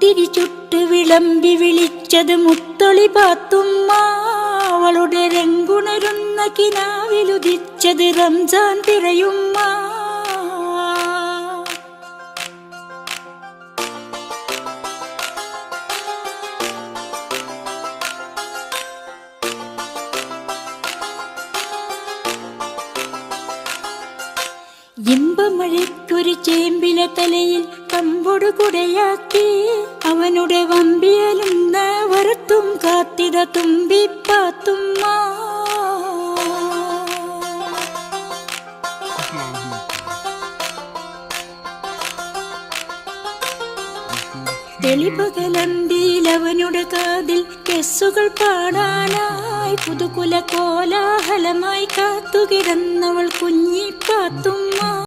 തിരി ചുട്ട് വിളമ്പി വിളിച്ചത് മുത്തൊളി പാത്തുമ്മ. അവളുടെ രംഗുണരുന്ന കിനാവിലുദിച്ചത് റംസാൻ പിറയുമ്മ. ഇമ്പമഴയ്ക്കൊരു ചേമ്പില തലയിൽ കമ്പൊടു കുടയാക്കി അവനുടെ വമ്പിയലും വരത്തും കാത്തിത തുമ്പിപ്പാത്തുമ്മ. തെളിപകലന്തിയിൽ അവനുടെ കാതിൽ കെസ്സുകൾ പാടാനായി പുതുകുല കോലാഹലമായി കാത്തുകിടന്നവൾ കുഞ്ഞിപ്പാത്തുമ്മ.